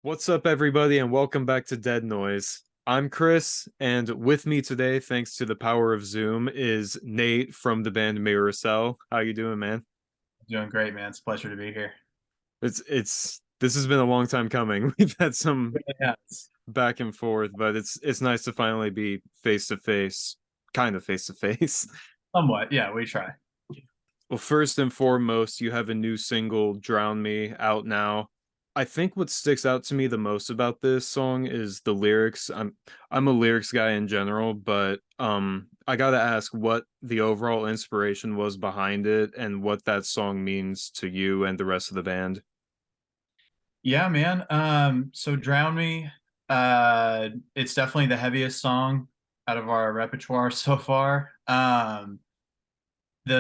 What's up, everybody, and welcome back to Dead Noise. I'm Chris, and with me today, thanks to the power of Zoom, is Nate from the band Mirrorcell. How you doing, man? Doing great, man. It's a pleasure to be here. It's this has been a long time coming. We've had some Yeah, back and forth, but it's nice to finally be face to face, kind of face to face. somewhat. Yeah, we try. Well, first and foremost, you have a new single, Drown Me, out now. I think what sticks out to me the most about this song is the lyrics. I'm a lyrics guy in general, but I gotta ask what the overall inspiration was behind it and what that song means to you and the rest of the band. Yeah, man. So Drown Me, it's definitely the heaviest song out of our repertoire so far. The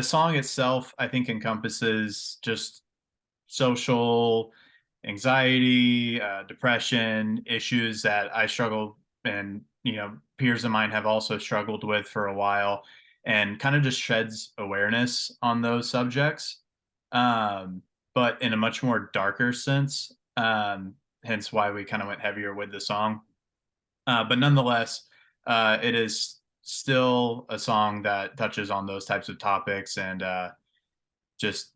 song itself, I think, encompasses just social anxiety, depression, issues that I struggle and peers of mine have also struggled with for a while, and kind of just sheds awareness on those subjects, um, but in a much more darker sense. Hence why we kind of went heavier with the song. But nonetheless, it is still a song that touches on those types of topics and just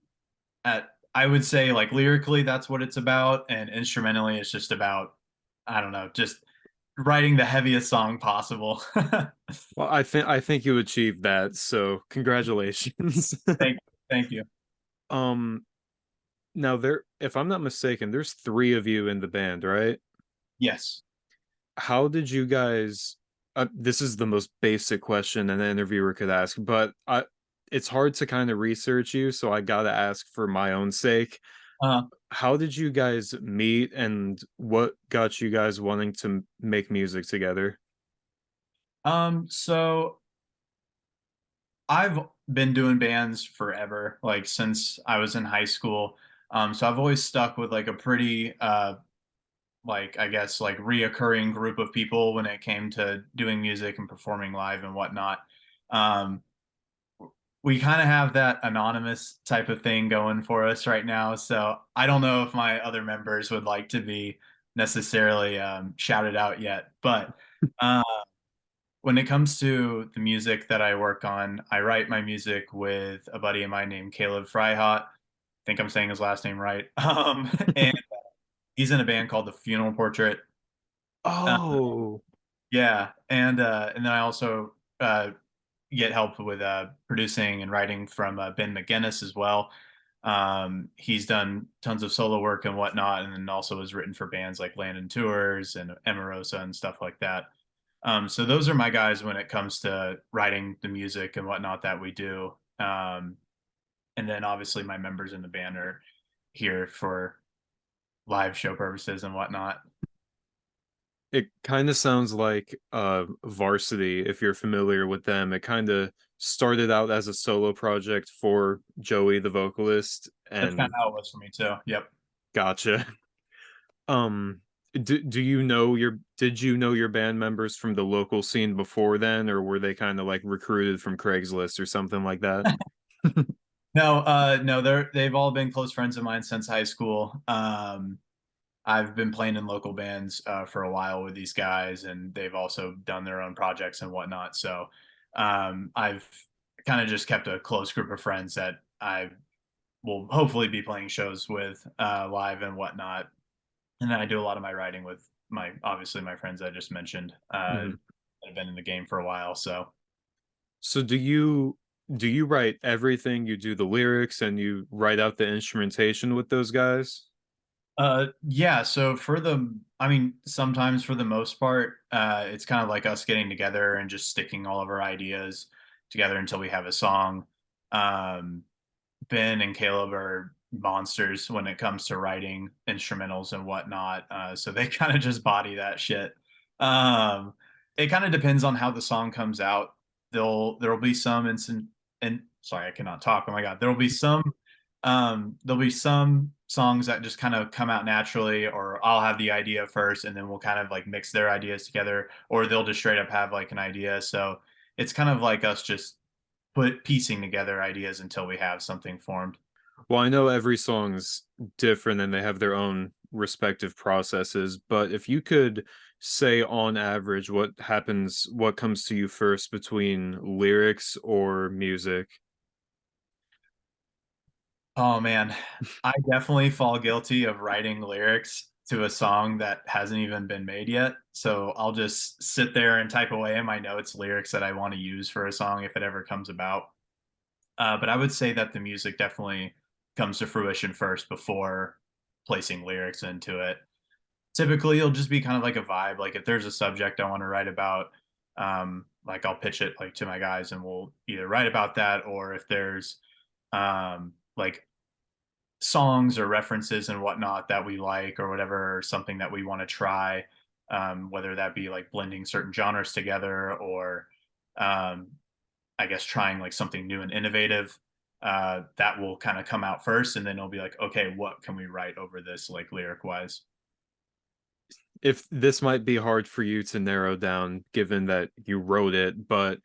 at I would say like lyrically that's what it's about, and instrumentally it's just about, I don't know, just writing the heaviest song possible. Well, I think you achieved that, so congratulations. Thank you. um Now there, if I'm not mistaken, there's three of you in the band, right? Yes. How did you guys this is the most basic question an interviewer could ask, but it's hard to kind of research you, so I gotta ask for my own sake. Uh, How did you guys meet and what got you guys wanting to make music together? so I've been doing bands forever, like since I was in high school. So I've always stuck with like a pretty like I guess like reoccurring group of people when it came to doing music and performing live and whatnot. Um, we kind of have that anonymous type of thing going for us right now. So I don't know if my other members would like to be necessarily shouted out yet. But uh, when it comes to the music that I work on, I write my music with a buddy of mine named Caleb Fryhot. I think I'm saying his last name right. And he's in a band called The Funeral Portrait. Uh, Oh, yeah, and then I also get help with producing and writing from Ben McGinnis as well. He's done tons of solo work and whatnot, and then also has written for bands like Landon Tours and Emerosa and stuff like that. So those are my guys when it comes to writing the music and whatnot that we do. And then obviously my members in the band are here for live show purposes and whatnot. it kind of sounds like Varsity, if you're familiar with them. It kind of started out as a solo project for Joey, the vocalist, That's kind and of how it was for me too. Yep. gotcha. Um, do you know your did you know your band members from the local scene before then, or were they kind of like recruited from Craigslist or something like that? No, no, they've all been close friends of mine since high school. I've been playing in local bands for a while with these guys, and they've also done their own projects and whatnot. So I've kind of just kept a close group of friends that I will hopefully be playing shows with live and whatnot. And then I do a lot of my writing with my obviously my friends I just mentioned Mhm. that have been in the game for a while. So So do you write everything? You do the lyrics and you write out the instrumentation with those guys? yeah, so for the I mean, sometimes for the most part, it's kind of like us getting together and just sticking all of our ideas together until we have a song. Um, Ben and Caleb are monsters when it comes to writing instrumentals and whatnot. So they kind of just body that shit. Um, it kind of depends on how the song comes out. There'll be some instant and sorry, I cannot talk. Oh my god. There'll be some songs that just kind of come out naturally, or I'll have the idea first and then we'll kind of like mix their ideas together, or they'll just straight up have like an idea. So it's kind of like us just put piecing together ideas until we have something formed. Well, I know every song's different and they have their own respective processes, but if you could say on average what comes to you first between lyrics or music. Oh man, I definitely fall guilty of writing lyrics to a song that hasn't even been made yet. So I'll just sit there and type away in my notes lyrics that I want to use for a song if it ever comes about. But I would say that the music definitely comes to fruition first before placing lyrics into it. Typically, it'll just be kind of like a vibe. Like if there's a subject I want to write about, like I'll pitch it like to my guys and we'll either write about that, or if there's like songs or references and whatnot that we like or whatever, or something that we want to try, whether that be like blending certain genres together or um, I guess trying like something new and innovative. That will kind of come out first, and then it'll be like, okay, what can we write over this, like lyric wise? If this might be hard for you to narrow down given that you wrote it, but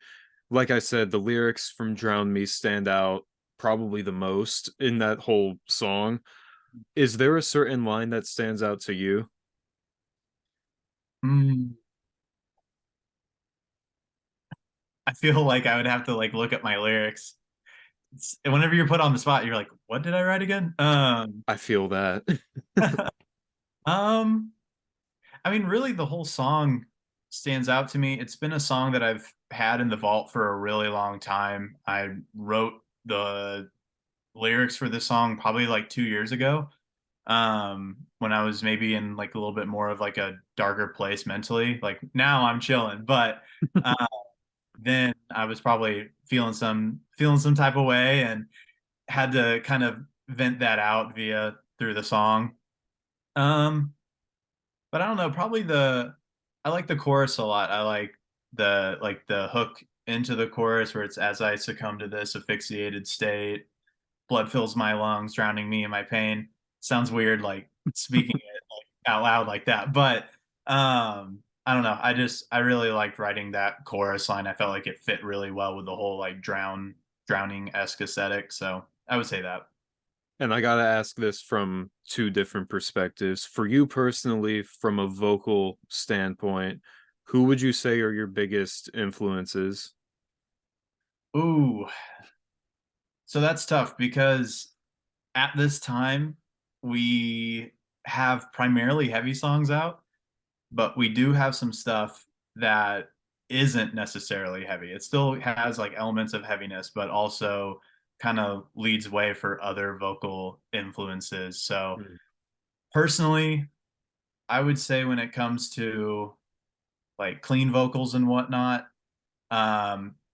like I said, the lyrics from Drown Me stand out probably the most in that whole song. Is there a certain line that stands out to you? Mm, I feel like I would have to like look at my lyrics. Whenever you're put on the spot, you're like, what did I write again? I feel that. Um, I mean, really, the whole song stands out to me. It's been a song that I've had in the vault for a really long time. I wrote the lyrics for this song probably like 2 years ago, when I was maybe in like a little bit more of like a darker place mentally. Like now I'm chilling, but uh, then I was probably feeling some type of way and had to kind of vent that out via through the song. Um, but I don't know, probably the I like the chorus a lot. I like the hook into the chorus where it's as I succumb to this asphyxiated state, blood fills my lungs, drowning me in my pain. Sounds weird like speaking it like out loud like that, but I don't know. I really liked writing that chorus line. I felt like it fit really well with the whole like drowning-esque aesthetic. So I would say that. And I gotta ask this from two different perspectives. For you personally, from a vocal standpoint, who would you say are your biggest influences? Ooh, so that's tough because at this time we have primarily heavy songs out, but we do have some stuff that isn't necessarily heavy. It still has like elements of heaviness, but also kind of leads way for other vocal influences. So Hmm. personally, I would say when it comes to like clean vocals and whatnot,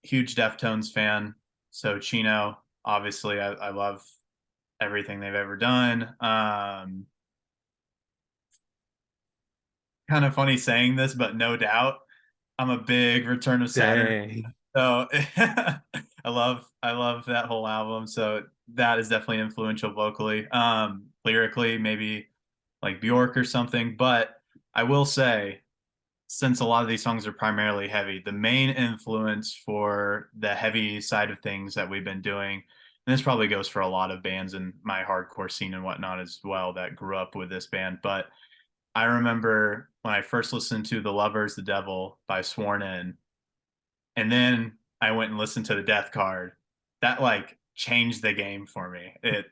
huge Deftones fan. So Chino, obviously, I love everything they've ever done. Kind of funny saying this, but no doubt, I'm a big Return of Saturn. Dang. So I love that whole album. So that is definitely influential vocally. Lyrically, maybe like Bjork or something. But I will say, since a lot of these songs are primarily heavy, the main influence for the heavy side of things that we've been doing, and this probably goes for a lot of bands in my hardcore scene and whatnot as well that grew up with this band, but I remember when I first listened to The Lovers, the Devil by Sworn In, and then I went and listened to the Death Card. That like changed the game for me. It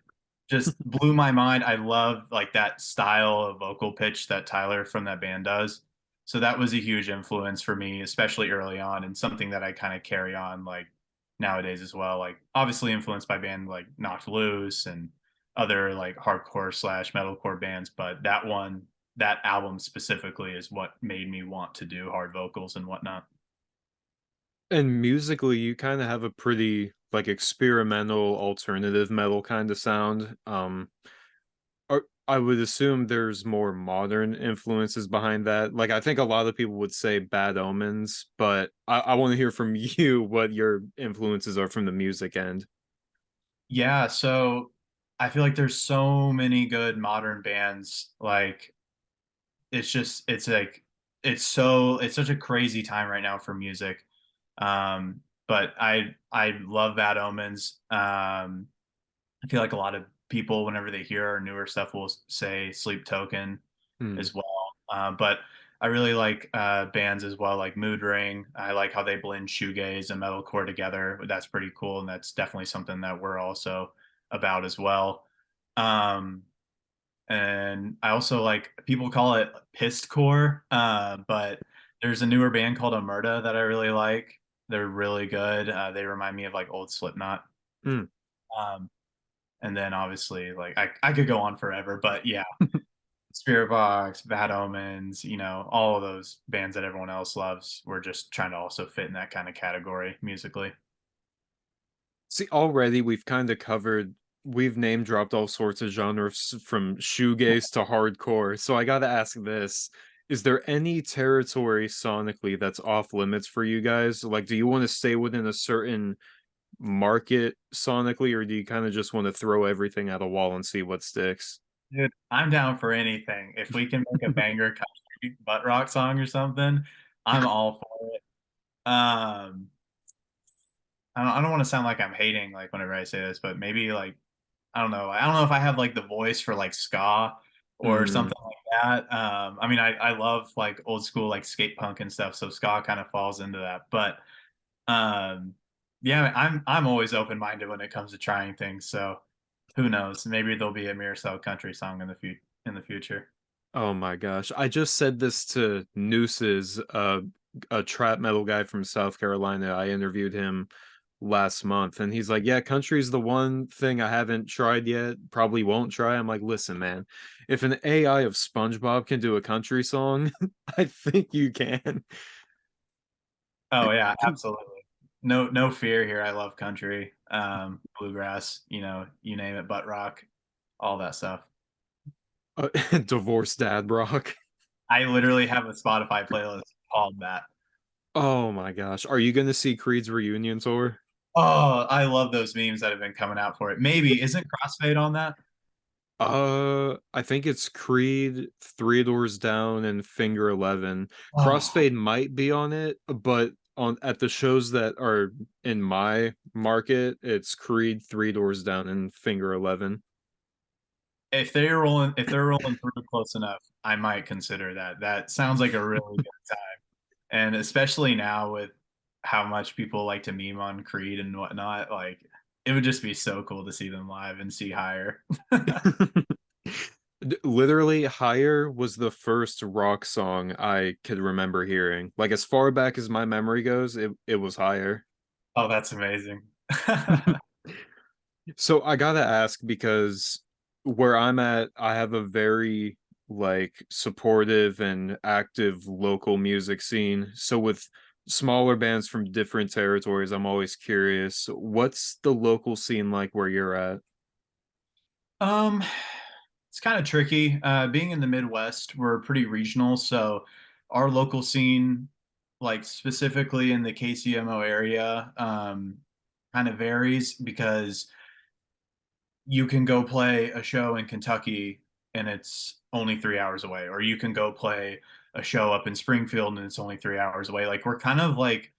just blew my mind. I love like that style of vocal pitch that Tyler from that band does. So that was a huge influence for me, especially early on, and something that I kind of carry on like nowadays as well. Like obviously influenced by band like Knocked Loose and other like hardcore slash metalcore bands, but that album specifically is what made me want to do hard vocals and whatnot. And musically, you kind of have a pretty like experimental alternative metal kind of sound. I would assume there's more modern influences behind that. Like I think a lot of people would say Bad Omens, but I want to hear from you what your influences are from the music end. Yeah, so I feel like there's so many good modern bands. Like it's like it's such a crazy time right now for music. But I love Bad Omens. I feel like a lot of people, whenever they hear our newer stuff, will say Sleep Token Hmm. as well. But I really like bands as well, like Mood Ring. I like how they blend shoegaze and metalcore together. That's pretty cool, and that's definitely something that we're also about as well. Um, and I also like, people call it pissed core, but there's a newer band called Omerta that I really like. They're really good. They remind me of like old Slipknot. Hmm. Um, and then obviously, like I could go on forever, but yeah, Spirit Box, Bad Omens, all of those bands that everyone else loves. We're just trying to also fit in that kind of category musically. See, already we've kind of covered, we've name dropped all sorts of genres from shoegaze to hardcore. So I got to ask this. Is there any territory sonically that's off limits for you guys? Like, do you want to stay within a certain market sonically, or do you kind of just want to throw everything at a wall and see what sticks? Dude, I'm down for anything. If we can make a banger country butt rock song or something, I'm all for it. I don't want to sound like I'm hating like whenever I say this, but maybe like I don't know. I don't know if I have like the voice for like ska or Hmm. something like that. I mean, I love like old school like skate punk and stuff, so ska kind of falls into that. But um, yeah, I'm always open minded when it comes to trying things. So who knows? Maybe there'll be a Mirrorcell country song in the future. Oh my gosh. I just said this to Nooses, a trap metal guy from South Carolina. I interviewed him last month, and he's like, "Yeah, country's the one thing I haven't tried yet, probably won't try." I'm like, "Listen, man, if an AI of SpongeBob can do a country song, I think you can." Oh yeah, absolutely. No fear here. I love country, bluegrass, you name it, butt rock, all that stuff. Divorced dad rock. I literally have a Spotify playlist called that. Oh my gosh. Are you gonna see Creed's reunion tour? Oh, I love those memes that have been coming out for it. Maybe isn't Crossfade on that? I think it's Creed, Three Doors Down, and Finger 11. Oh, Crossfade might be on it, but on at the shows that are in my market, it's Creed, Three Doors Down, and Finger 11. if they're rolling through close enough, I might consider that. That sounds like a really good time. And especially now with how much people like to meme on Creed and whatnot, like it would just be so cool to see them live and see Higher. Literally, Higher was the first rock song I could remember hearing. Like as far back as my memory goes, it was Higher. Oh, that's amazing. So I gotta ask because where I'm at, I have a very like supportive and active local music scene. So with smaller bands from different territories, I'm always curious, what's the local scene like where you're at? Um, it's kind of tricky. Being in the Midwest, we're pretty regional, so our local scene, like specifically in the KCMO area, kind of varies because you can go play a show in Kentucky and it's only 3 hours away, or you can go play a show up in Springfield and it's only 3 hours away. Like we're kind of like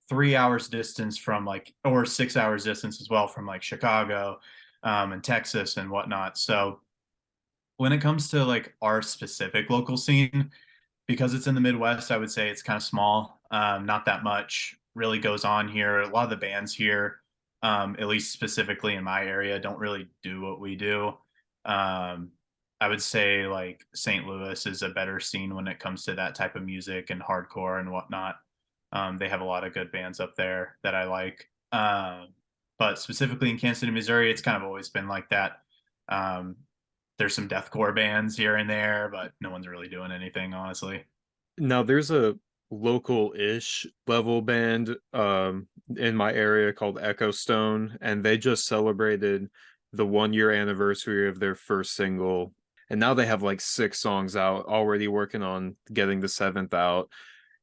3 hours distance from like, or 6 hours distance as well from like Chicago, and Texas and whatnot. So when it comes to like our specific local scene, because it's in the Midwest, I would say it's kind of small. Not that much really goes on here. A lot of the bands here, at least specifically in my area, don't really do what we do. Um, I would say like St. Louis is a better scene when it comes to that type of music and hardcore and whatnot. They have a lot of good bands up there that I like. But specifically in Kansas City, Missouri, it's kind of always been like that. Um, there's some deathcore bands here and there, but no one's really doing anything, honestly. Now there's a local-ish level band in my area called Echo Stone, and they just celebrated the 1 year anniversary of their first single. And now they have like 6 songs out, already working on getting the seventh out.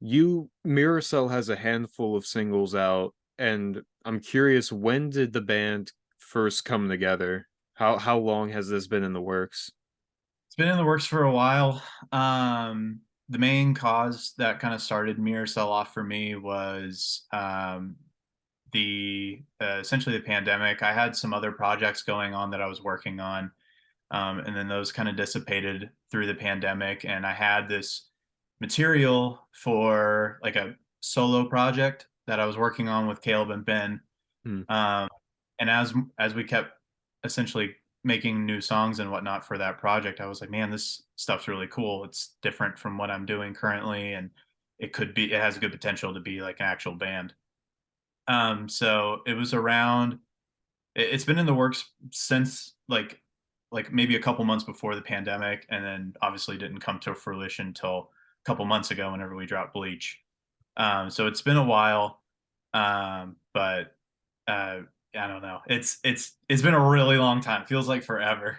Mirrorcell has a handful of singles out, and I'm curious, when did the band first come together? How long has this been in the works? It's been in the works for a while. The main cause that kind of started Mirror Cell off for me was the essentially the pandemic, I had some other projects going on that I was working on, and then those kind of dissipated through the pandemic. And I had this material for like a solo project that I was working on with Caleb and Ben. Hmm. Um, and as we kept essentially making new songs and whatnot for that project, I was like, man, this stuff's really cool. It's different from what I'm doing currently, and it has good potential to be like an actual band. So it was around. It's been in the works since like maybe a couple months before the pandemic, and then obviously didn't come to fruition until a couple months ago whenever we dropped Bleach. So it's been a while, but I don't know. It's been a really long time. Feels like forever.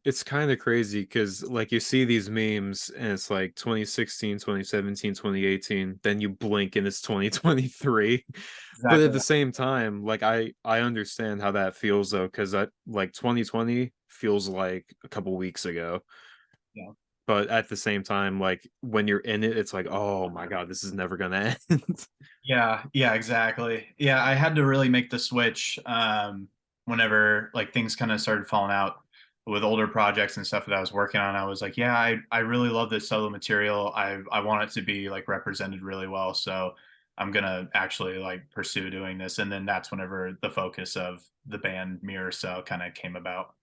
It's kind of crazy because like you see these memes and it's like 2016, 2017, 2018, then you blink and it's 2023. But at Exactly. the same time, like I understand how that feels though, because I like 2020 feels like a couple weeks ago. Yeah. But at the same time, like when you're in it, it's like, oh my God, this is never gonna end. Yeah, exactly. Yeah, I had to really make the switch whenever like things kind of started falling out with older projects and stuff that I was working on. I was like, yeah, I really love this solo material. I want it to be like represented really well. So I'm gonna actually like pursue doing this. And then that's whenever the focus of the band Mirrorcell kind of came about.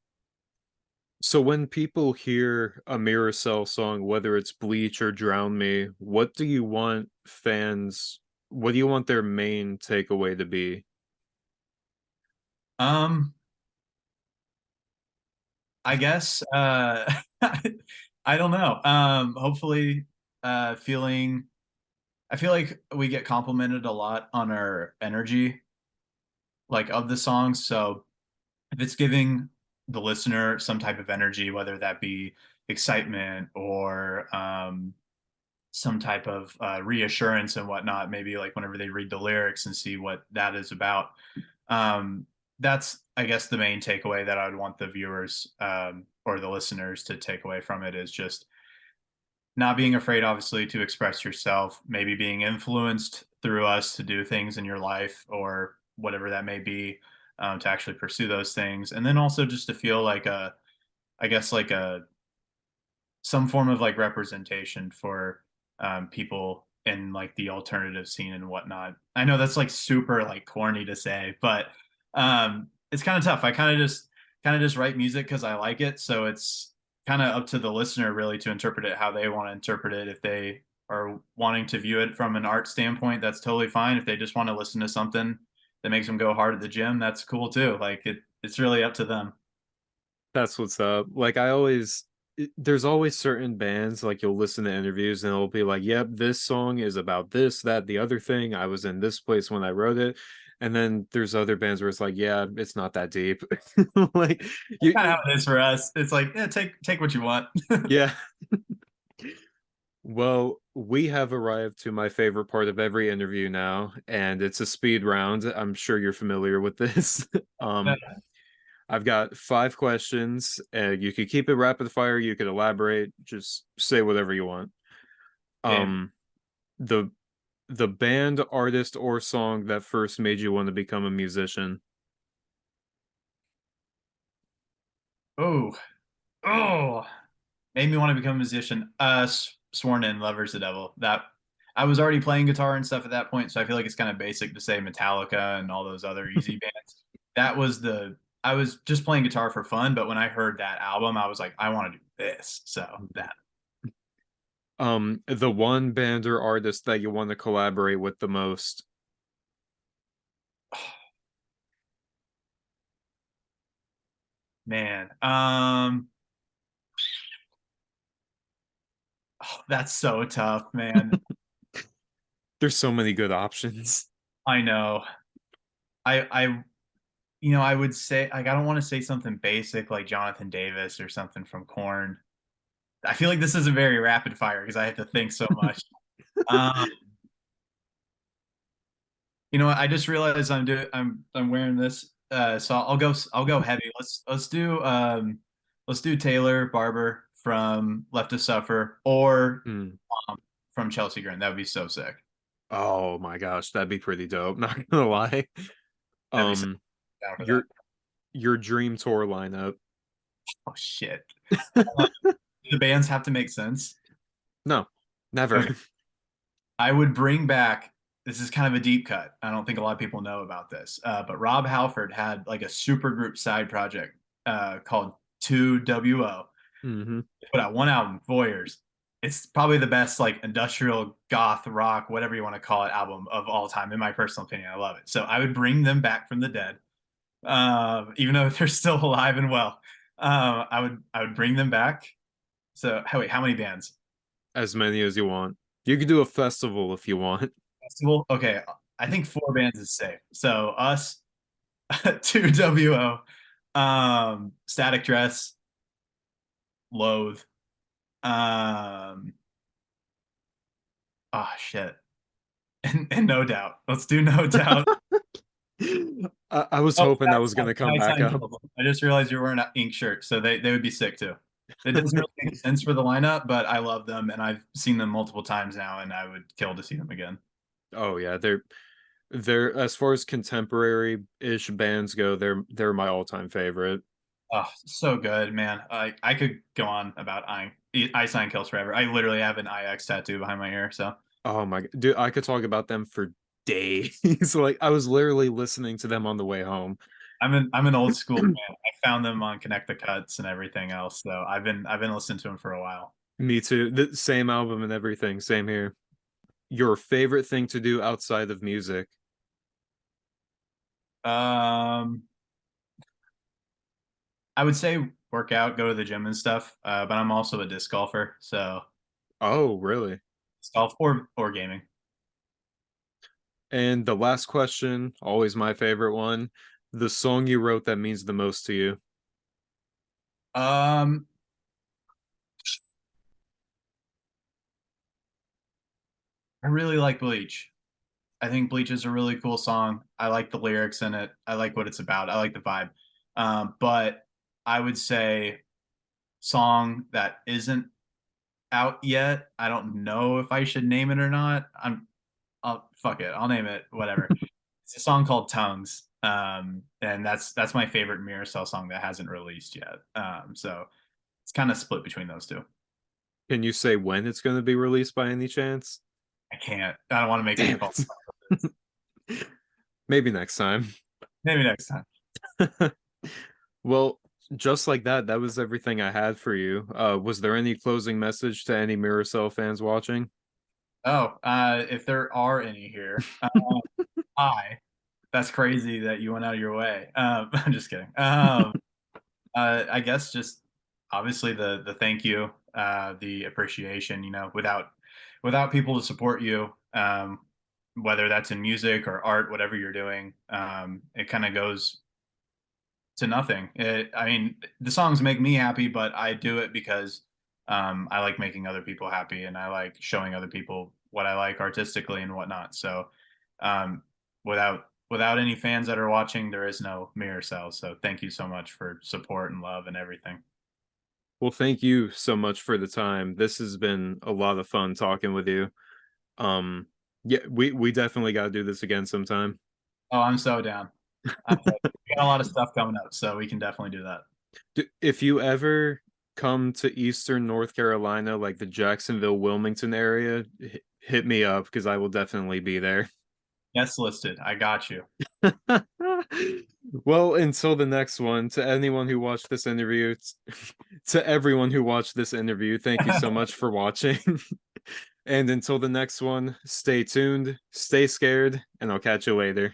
So when people hear a Mirrorcell song, whether it's Bleach or Drown Me, what do you want their main takeaway to be? Um, I guess I don't know. Hopefully feeling I feel like we get complimented a lot on our energy, like of the songs. So if it's giving the listener some type of energy, whether that be excitement or some type of reassurance and whatnot, maybe like whenever they read the lyrics and see what that is about, um, that's, I guess, the main takeaway that I would want the viewers or the listeners to take away from it is just not being afraid, obviously, to express yourself, maybe being influenced through us to do things in your life or whatever that may be, to actually pursue those things. And then also just to feel like I guess, like some form of like representation for people in like the alternative scene and whatnot. I know that's like super like corny to say, but it's kind of tough. I kind of just write music because I like it, so it's kind of up to the listener really to interpret it how they want to interpret it. If they are wanting to view it from an art standpoint, that's totally fine. If they just want to listen to something that makes them go hard at the gym, that's cool too. Like it's really up to them. That's what's up. Like there's always certain bands like you'll listen to interviews and it'll be like, "Yep, this song is about this, that, the other thing. I was in this place when I wrote it." And then there's other bands where it's like, "Yeah, it's not that deep." Like Kind of how it is for us. It's like, yeah, take what you want. yeah. Well, we have arrived to my favorite part of every interview now, and it's a speed round. I'm sure you're familiar with this. Um, I've got 5 questions. You could keep it rapid fire, you could elaborate, just say whatever you want. Game. Um, the the band, artist, or song that first made you want to become a musician. Oh, oh, made me want to become a musician. Sworn in, Lovers the Devil. That I was already playing guitar and stuff at that point, so I feel like it's kind of basic to say Metallica and all those other easy bands. That was the I was just playing guitar for fun, but when I heard that album, I was like, I want to do this. So that The one band or artist that you want to collaborate with the most. man, that's so tough, man. There's so many good options. I know. I I would say like I don't want to say something basic like Jonathan Davis or something from Korn. I feel like this isn't very rapid fire because I have to think so much. Um, you know what? I just realized I'm wearing this. So I'll go heavy. Let's do Taylor Barber from Left to Suffer or Hmm. from Chelsea Grin. That would be so sick. Oh my gosh, that'd be pretty dope. Not gonna lie. That'd be so Um, down for that. your your dream tour lineup. Oh shit. Uh, the bands have to make sense. No, never. Okay. I would bring back. This is kind of a deep cut. I don't think a lot of people know about this, but Rob Halford had like a super group side project called 2WO. Hmm. Put out one album, Voyeurs. It's probably the best like industrial goth rock, whatever you want to call it, album of all time. In my personal opinion, I love it. So I would bring them back from the dead, even though they're still alive and well. I would bring them back. So wait, how many bands? As many as you want. You could do a festival if you want. Festival. Okay, I think four bands is safe. So us, 2WO, Static Dress, Loathe. Oh shit. And No Doubt. Let's do No Doubt. I was Oh, hoping that was gonna come back up. I just realized you're wearing an ink shirt, so they would be sick too. It doesn't really make sense for the lineup, but I love them and I've seen them multiple times now, and I would kill to see them again. Oh yeah, they're as far as contemporary-ish bands go, they're my all-time favorite. Oh, so good, man. I could go on about Ice Nine Kills forever. I literally have an IX tattoo behind my ear, so Oh my dude, I could talk about them for days. Like I was literally listening to them on the way home. I'm an old school fan. I found them on Connect the Cuts and everything else, so I've been listening to them for a while. Me too. The same album and everything. Same here. Your favorite thing to do outside of music? Um, I would say work out, go to the gym and stuff. But I'm also a disc golfer, so Oh, really? disc golf or gaming. And the last question, always my favorite one, the song you wrote that means the most to you. Um, I really like Bleach. I think Bleach is a really cool song. I like the lyrics in it. I like what it's about. I like the vibe. But I would say song that isn't out yet. I don't know if I should name it or not. I'll fuck it. I'll name it. Whatever. It's a song called Tongues. And that's my favorite Mirrorcell song that hasn't released yet. So it's kind of split between those two. Can you say when it's going to be released by any chance? I can't. I don't want to make any Damn false. it. Maybe next time. Maybe next time. Well, just like that, that was everything I had for you. Was there any closing message to any Mirrorcell fans watching? Oh, if there are any here, hi. That's crazy that you went out of your way. I'm just kidding. I guess just obviously the thank you, the appreciation. Without people to support you, whether that's in music or art, whatever you're doing, it kind of goes to nothing. I mean, the songs make me happy, but I do it because I like making other people happy, and I like showing other people what I like artistically and whatnot. So, um, without any fans that are watching, there is no mirror cells. So, thank you so much for support and love and everything. Well, thank you so much for the time. This has been a lot of fun talking with you. Um, yeah, we definitely got to do this again sometime. Oh, I'm so down. We got a lot of stuff coming up, so we can definitely do that. If you ever come to Eastern North Carolina, like the Jacksonville, Wilmington area, hit me up because I will definitely be there. Guest listed. I got you. Well, until the next one, to anyone who watched this interview, to everyone who watched this interview, thank you so much for watching. And until the next one, stay tuned, stay scared, and I'll catch you later.